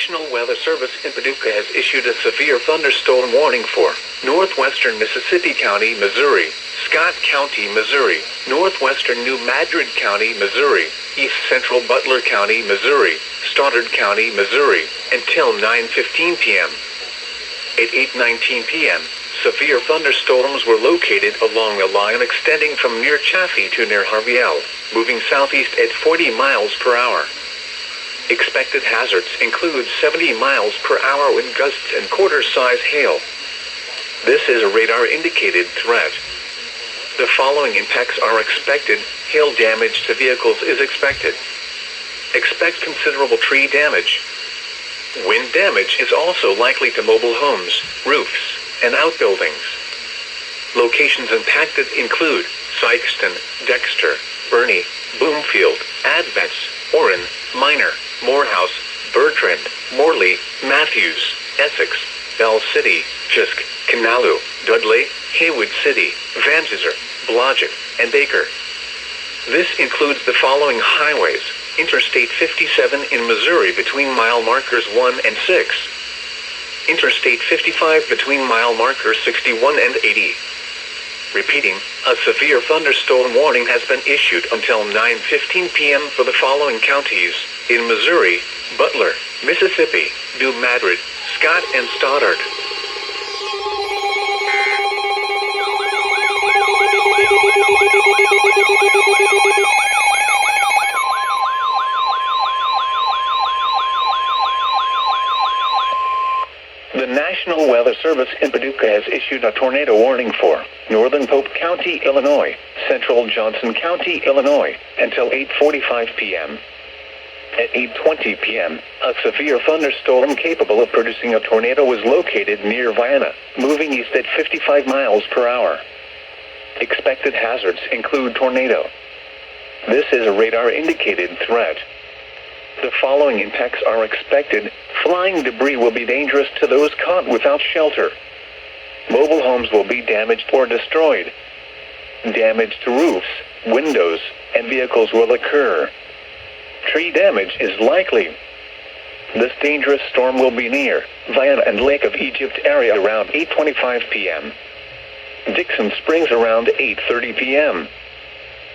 National Weather Service in Paducah has issued a severe thunderstorm warning for northwestern Mississippi County, Missouri, Scott County, Missouri, northwestern New Madrid County, Missouri, east central Butler County, Missouri, Stoddard County, Missouri, until 9:15 p.m. At 8:19 p.m., severe thunderstorms were located along a line extending from near Chaffee to near Harveyell, moving southeast at 40 miles per hour. Expected hazards include 70 miles per hour wind gusts and quarter-size hail. This is a radar-indicated threat. The following impacts are expected. Hail damage to vehicles is expected. Expect considerable tree damage. Wind damage is also likely to mobile homes, roofs, and outbuildings. Locations impacted include Sykeston, Dexter, Bernie, Bloomfield, Advents, Orrin, Minor, Morehouse, Bertrand, Morley, Matthews, Essex, Bell City, Fisk, Kanalu, Dudley, Haywood City, Vansizer, Blodgett, and Baker. This includes the following highways: Interstate 57 in Missouri between mile markers 1 and 6. Interstate 55 between mile markers 61 and 80. Repeating, a severe thunderstorm warning has been issued until 9:15 p.m. for the following counties in Missouri: Butler, Mississippi, New Madrid, Scott, and Stoddard. The National Weather Service in Paducah has issued a tornado warning for northern Pope County, Illinois, central Johnson County, Illinois, until 8:45 p.m. At 8:20 p.m., a severe thunderstorm capable of producing a tornado was located near Vienna, moving east at 55 miles per hour. Expected hazards include tornado. This is a radar-indicated threat. The following impacts are expected. Flying debris will be dangerous to those caught without shelter. Mobile homes will be damaged or destroyed. Damage to roofs, windows, and vehicles will occur. Tree damage is likely. This dangerous storm will be near Vienna and Lake of Egypt area around 8:25 p.m. Dixon Springs around 8:30 p.m.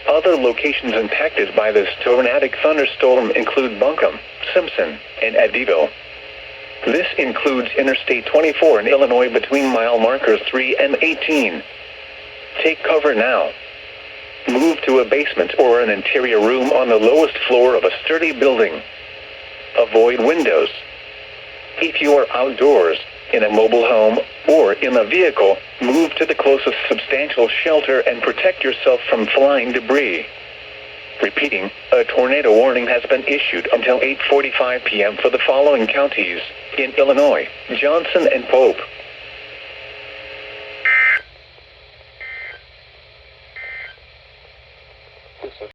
Other locations impacted by this tornadic thunderstorm include Buncombe, Simpson, and Eddyville. This includes Interstate 24 in Illinois between mile markers 3 and 18. Take cover now. Move to a basement or an interior room on the lowest floor of a sturdy building. Avoid windows. If you are outdoors, in a mobile home, or in a vehicle, move to the closest substantial shelter and protect yourself from flying debris. Repeating, a tornado warning has been issued until 8:45 p.m. for the following counties in Illinois: Johnson and Pope.